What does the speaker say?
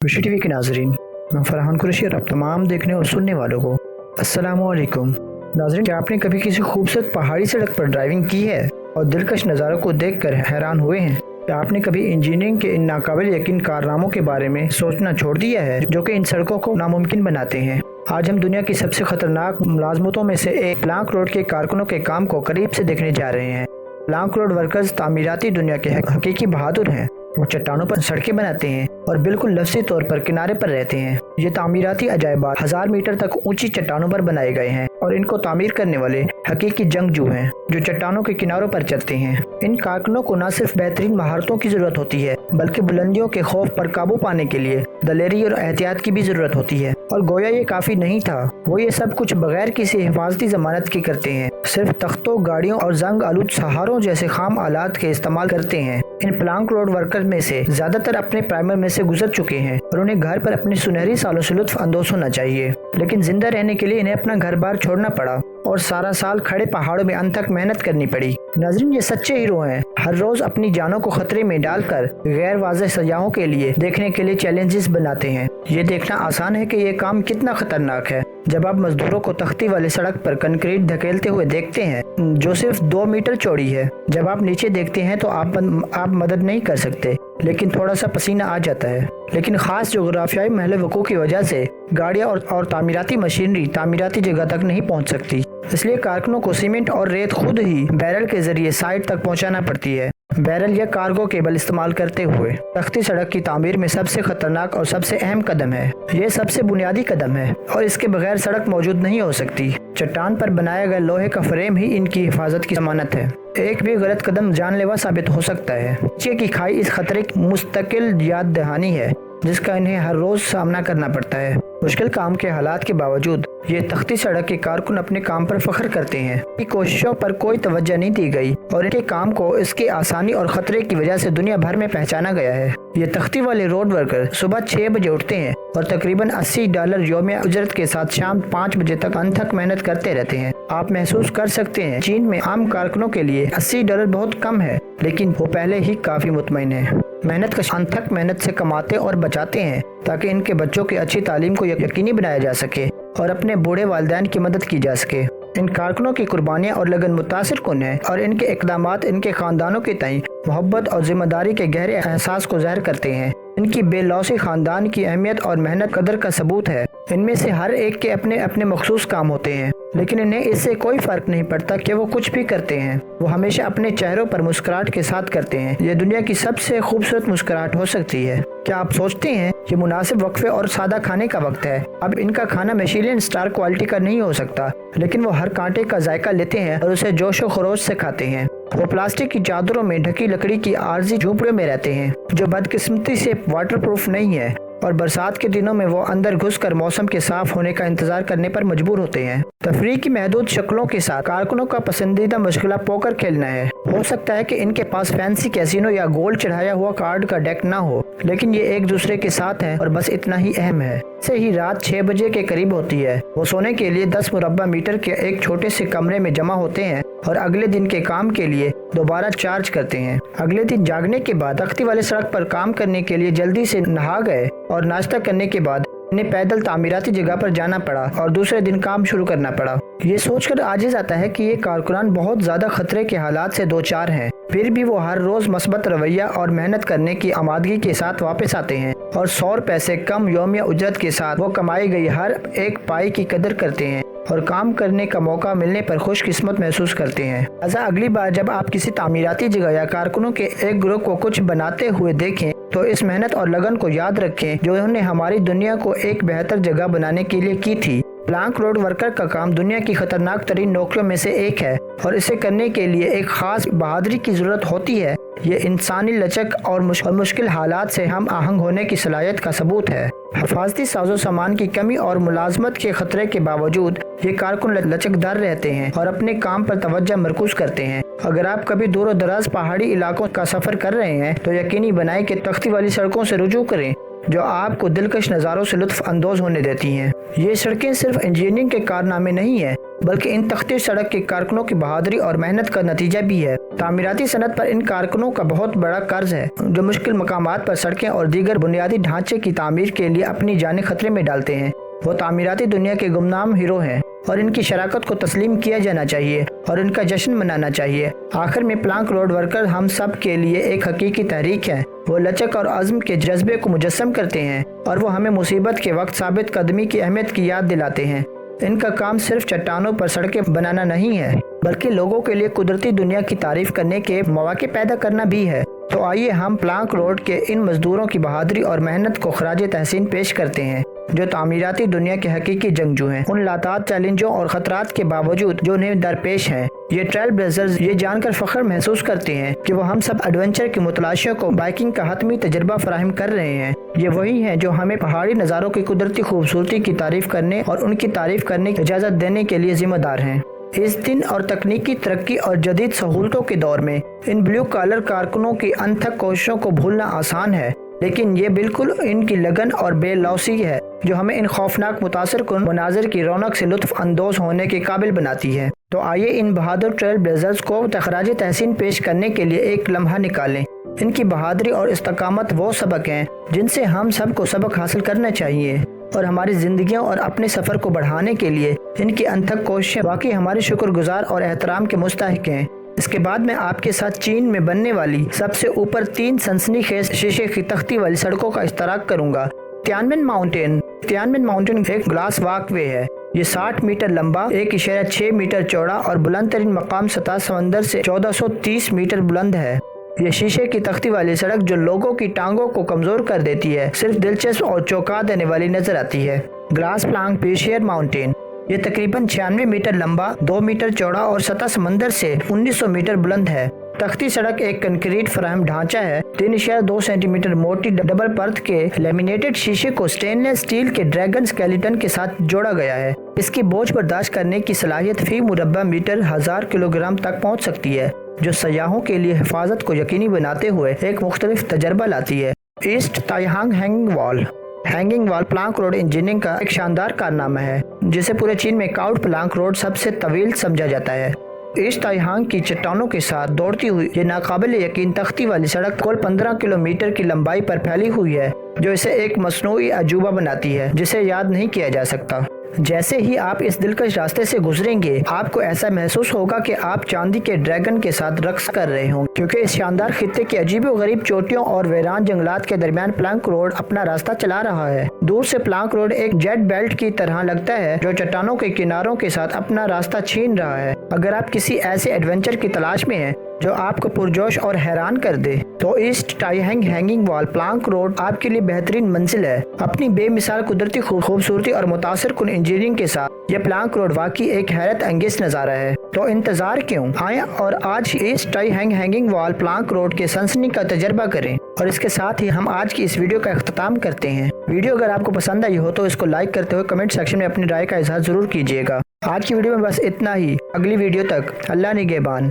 Vishu TV के नाजरीन, मैं फरहान कुरैशी और आप तमाम देखने और सुनने वालों को अस्सलामु अलैकुम। नाजरीन, क्या आपने कभी किसी खूबसूरत पहाड़ी सड़क पर ड्राइविंग की है और दिलकश नज़ारों को देखकर हैरान हुए हैं? क्या आपने कभी इंजीनियरिंग के इन नाकाबिल यकीन कारनामों के बारे में सोचना छोड़ दिया है जो कि इन सड़कों को नामुमकिन बनाते हैं? आज हम दुनिया की सबसे खतरनाक मुलाजमतों में से एक प्लांक रोड के कारकुनों के काम को करीब से देखने जा रहे हैं। प्लांक रोड वर्कर्स तामीराती दुनिया के हकीकी बहादुर हैं। वो चट्टानों पर सड़कें बनाते हैं और बिल्कुल लफ्ज़ी तौर पर किनारे पर रहते हैं। ये तामीराती अजायबात 1000 मीटर तक ऊंची चट्टानों पर बनाए गए हैं और इनको तामीर करने वाले हकीकी जंगजू हैं जो चट्टानों के किनारों पर चलते हैं। इन कारकुनों को न सिर्फ बेहतरीन महारतों की जरूरत होती है बल्कि बुलंदियों के खौफ पर काबू पाने के लिए दलेरी और एहतियात की भी जरूरत होती है। और गोया ये काफी नहीं था, वो ये सब कुछ बगैर किसी हिफाजती जमानत की करते हैं। सिर्फ तख्तों, गाड़ियों और जंग आलूद सहारों जैसे खाम आलात के इस्तेमाल करते हैं। इन प्लांक रोड वर्कर में से ज्यादातर अपने प्राइमर में से गुजर चुके हैं और उन्हें घर पर अपने सुनहरी सालों से लुत्फ अंदोज होना चाहिए, लेकिन जिंदा रहने के लिए इन्हें अपना घर बार छोड़ना पड़ा और सारा साल खड़े पहाड़ों में अंत तक मेहनत करनी पड़ी। नाज़रीन, ये सच्चे हीरो हैं। हर रोज अपनी जानों को खतरे में डालकर गैर वाज़ेह सजाओं के लिए देखने के लिए चैलेंजेस बनाते हैं। ये देखना आसान है कि ये काम कितना खतरनाक है। जब आप मजदूरों को तख्ती वाली सड़क पर कंक्रीट धकेलते हुए देखते हैं जो सिर्फ 2 मीटर चौड़ी है, जब आप नीचे देखते हैं तो आप मदद नहीं कर सकते, लेकिन थोड़ा सा पसीना आ जाता है। लेकिन खास जोग्राफियाई महल वकूअ की वजह से गाड़ियां और तामीराती मशीनरी तामीराती जगह तक नहीं पहुंच सकती, इसलिए कारकुनों को सीमेंट और रेत खुद ही बैरल के जरिए साइट तक पहुंचाना पड़ती है। बैरल या कार्गो केबल इस्तेमाल करते हुए तख्ती सड़क की तामीर में सबसे खतरनाक और सबसे अहम कदम है। ये सबसे बुनियादी कदम है और इसके बगैर सड़क मौजूद नहीं हो सकती। चट्टान पर बनाया गया लोहे का फ्रेम ही इनकी हिफाजत की जमानत है। एक भी गलत कदम जानलेवा साबित हो सकता है। नीचे की खाई इस खतरे की मुस्तकिल याद दहानी है जिसका इन्हें हर रोज सामना करना पड़ता है। मुश्किल काम के हालात के बावजूद ये तख्ती सड़क के कारकुन अपने काम पर फख्र करते हैं। इनकी कोशिशों पर कोई तवज्जो नहीं दी गई और इनके काम को इसकी आसानी और खतरे की वजह से दुनिया भर में पहचाना गया है। ये तख्ती वाले रोड वर्कर सुबह 6 बजे उठते हैं और तकरीबन $80 यौमिया उजरत के साथ शाम 5 बजे तक अनथक मेहनत करते रहते हैं। आप महसूस कर सकते हैं, चीन में आम कारकुनों के लिए $80 बहुत कम है, लेकिन वो पहले ही काफी मुतमईन है। मेहनत का अनथक मेहनत से कमाते और बचाते हैं ताकि इनके बच्चों की अच्छी तालीम को यकीनी बनाया जा सके और अपने बूढ़े वालिदैन की मदद की जा सके। इन कारकुनों की कुर्बानियां और लगन मुतासिर कुन है और इनके इकदामात इनके खानदानों के तई मोहब्बत और जिम्मेदारी के गहरे एहसास को ज़ाहिर करते हैं। इनकी बेलौसी खानदान की अहमियत और मेहनत कदर का सबूत है। इनमें से हर एक के अपने अपने मखसूस काम होते हैं, लेकिन इन्हें इससे कोई फर्क नहीं पड़ता कि वो कुछ भी करते हैं। वो हमेशा अपने चेहरों पर मुस्कुराहट के साथ करते हैं। ये दुनिया की सबसे खूबसूरत मुस्कुराहट हो सकती है। क्या आप सोचते हैं कि मुनासिब वक्फे और सादा खाने का वक्त है? अब इनका खाना मिशेलिन स्टार क्वालिटी का नहीं हो सकता, लेकिन वो हर कांटे का जायका लेते हैं और उसे जोशो खरोश से खाते हैं। वो प्लास्टिक की चादरों में ढकी लकड़ी की आरजी झोपड़ियों में रहते हैं जो बदकिस्मती से वाटरप्रूफ नहीं है और बरसात के दिनों में वो अंदर घुसकर मौसम के साफ होने का इंतजार करने पर मजबूर होते हैं। तफरीह की महदूद शक्लों के साथ कारकुनों का पसंदीदा मशगला पोकर खेलना है। हो सकता है कि इनके पास फैंसी कैसीनो या गोल्ड चढ़ाया हुआ कार्ड का डेक ना हो, लेकिन ये एक दूसरे के साथ हैं और बस इतना ही अहम है। से ही रात 6 बजे के करीब होती है। वो सोने के लिए 10 मुरब्बा मीटर के एक छोटे से कमरे में जमा होते हैं और अगले दिन के काम के लिए दोबारा चार्ज करते हैं। अगले दिन जागने के बाद तख्ती वाले सड़क पर काम करने के लिए जल्दी से नहा गए और नाश्ता करने के बाद इन्हें पैदल तामीराती जगह पर जाना पड़ा और दूसरे दिन काम शुरू करना पड़ा। ये सोचकर आजिज आता है कि ये कारकुनान बहुत ज्यादा खतरे के हालात से दो चार हैं, फिर भी वो हर रोज मस्बत रवैया और मेहनत करने की आमादगी के साथ वापस आते हैं और 100 पैसे कम यौमिया उजरत के साथ वो कमाई गई हर एक पाई की कदर करते हैं और काम करने का मौका मिलने पर खुशकिस्मत महसूस करते हैं। लिहाजा अगली बार जब आप किसी तामीराती जगह या कारकुनों के एक ग्रुप को कुछ बनाते हुए देखें तो इस मेहनत और लगन को याद रखें जो उन्होंने हमारी दुनिया को एक बेहतर जगह बनाने के लिए की थी। प्लांक रोड वर्कर का काम दुनिया की खतरनाक तरीन नौकरियों में से एक है और इसे करने के लिए एक खास बहादुरी की जरूरत होती है। ये इंसानी लचक और मुश्किल हालात से हम आहंग होने की सलाहियत का सबूत है। हिफाजती साजो सामान की कमी और मुलाजमत के खतरे के बावजूद ये कारकुन लचकदार रहते हैं और अपने काम पर तवज्जो मरकूज करते हैं। अगर आप कभी दूर दराज पहाड़ी इलाकों का सफर कर रहे हैं तो यकीनी बनाएं कि तख्ती वाली सड़कों से रुजू करें जो आपको दिलकश नज़ारों से लुत्फ अंदोज होने देती हैं। ये सड़कें सिर्फ इंजीनियरिंग के कारनामे नहीं है, बल्कि इन तख्ती सड़क के कारकुनों की बहादुरी और मेहनत का नतीजा भी है। तामीराती सनत पर इन कारकुनों का बहुत बड़ा कर्ज है, जो मुश्किल मकामात पर सड़कें और दीगर बुनियादी ढांचे की तामीर के लिए अपनी जानें खतरे में डालते हैं। वो तामीराती दुनिया के गुमनाम हीरो हैं और इनकी शराकत को तस्लीम किया जाना चाहिए और इनका जश्न मनाना चाहिए। आखिर में प्लांक रोड वर्कर हम सब के लिए एक हकीकी तहरीक है। वो लचक और अज़्म के जज्बे को मुजस्सम करते हैं और वो हमें मुसीबत के वक्त साबित कदमी की अहमियत की याद दिलाते हैं। इनका काम सिर्फ चट्टानों पर सड़कें बनाना नहीं है, बल्कि लोगों के लिए कुदरती दुनिया की तारीफ करने के मौके पैदा करना भी है। तो आइए हम प्लांक रोड के इन मजदूरों की बहादुरी और मेहनत को खराज तहसीन पेश करते हैं, जो तामीराती दुनिया के हकीकी जंगजू हैं। उन लातार चैलेंजों और खतरात के बावजूद जो उन्हें दरपेश हैं, ये ट्रेल ब्लेजर्स ये जानकर फख्र महसूस करते हैं कि वो हम सब एडवेंचर के मुतलाशियों को बाइकिंग का हतमी तजर्बा फराहम कर रहे हैं। ये वही हैं जो हमें पहाड़ी नज़ारों की कुदरती खूबसूरती की तारीफ करने और उनकी तारीफ करने की इजाज़त देने के लिए जिम्मेदार हैं। इस दिन और तकनीकी तरक्की और जदीद सहूलतों के दौर में इन ब्लू कॉलर कारकुनों की अनथक कोशिशों को भूलना आसान है, लेकिन ये बिल्कुल इनकी लगन और बेलौसी है जो हमें इन खौफनाक मुतासिर कुन मनाजिर की रौनक से लुत्फ अंदोज होने के काबिल बनाती है। तो आइए इन बहादुर ट्रेल ब्लेजर्स को खराज तहसीन पेश करने के लिए एक लम्हा निकालें। इनकी बहादुरी और इस्तकामत वो सबक हैं जिनसे हम सबको सबक हासिल करना चाहिए और हमारी जिंदगियों और अपने सफ़र को बढ़ाने के लिए इनकी अनथक कोशिशें वाकई हमारे शुक्रगुजार और एहतराम के मुस्तहिक हैं। इसके बाद मैं आपके साथ चीन में बनने वाली सबसे ऊपर 3 सनसनीखेज शीशे की तख्ती वाली सड़कों का इश्तराक करूंगा। तियानमेन माउंटेन एक ग्लास वॉकवे है। ये 60 मीटर लंबा, 1.6 मीटर चौड़ा और बुलंद तरीन मकाम सतह समंदर से 1430 मीटर बुलंद है। ये शीशे की तख्ती वाली सड़क जो लोगों की टांगों को कमजोर कर देती है, सिर्फ दिलचस्प और चौंका देने वाली नजर आती है। ग्लास प्लांक पेशियर माउंटेन ये तकरीबन 96 मीटर लंबा, 2 मीटर चौड़ा और सतह समंदर से 1900 मीटर बुलंद है। तख्ती सड़क एक कंक्रीट फ्रेम ढांचा है। 3.2 सेंटीमीटर मोटी डबल परत के लेमिनेटेड शीशे को स्टेनलेस स्टील के ड्रैगन स्केलेटन के साथ जोड़ा गया है। इसकी बोझ बर्दाश्त करने की सलाहियत फी मुरब्बा मीटर 1000 किलोग्राम तक पहुंच सकती है, जो सयाहों के लिए हिफाजत को यकीनी बनाते हुए एक मुख्तलिफ तजर्बा लाती है। East Taihang hanging wall plank road engineering का एक शानदार कारनामा है, जिसे पूरे चीन में काउट प्लांक रोड सबसे तवील समझा जाता है। ईस्ट ताइहांग की चट्टानों के साथ दौड़ती हुई ये नाकाबिल यकीन तख्ती वाली सड़क कुल 15 किलोमीटर की लंबाई पर फैली हुई है, जो इसे एक मसनूई अजूबा बनाती है जिसे याद नहीं किया जा सकता। जैसे ही आप इस दिलकश रास्ते से गुजरेंगे, आपको ऐसा महसूस होगा कि आप चांदी के ड्रैगन के साथ रक्स कर रहे हों, क्योंकि इस शानदार खित्ते की अजीबोगरीब चोटियों और वीरान जंगलात के दरमियान प्लांक रोड अपना रास्ता चला रहा है। दूर से प्लांक रोड एक जेट बेल्ट की तरह लगता है जो चट्टानों के किनारों के साथ अपना रास्ता छीन रहा है। अगर आप किसी ऐसे एडवेंचर की तलाश में हैं जो आपको पुरजोश और हैरान कर दे, तो East Taihang hanging wall plank road आपके लिए बेहतरीन मंजिल है। अपनी बेमिसाल कुदरती खूबसूरती और मुतासिर कुन इंजीनियरिंग के साथ यह प्लांक रोड वाकई एक हैरत अंगेज नज़ारा है। तो इंतजार क्यों, आए और आज East Taihang hanging wall plank road के सनसनी का तजर्बा करें। और इसके साथ ही हम आज की इस वीडियो का इख्तिताम करते हैं। वीडियो अगर आपको पसंद आई हो तो इसको लाइक करते हुए कमेंट सेक्शन में अपनी राय का इजहार जरूर कीजिएगा। आज की वीडियो में बस इतना ही। अगली वीडियो तक अल्लाह निगहबान।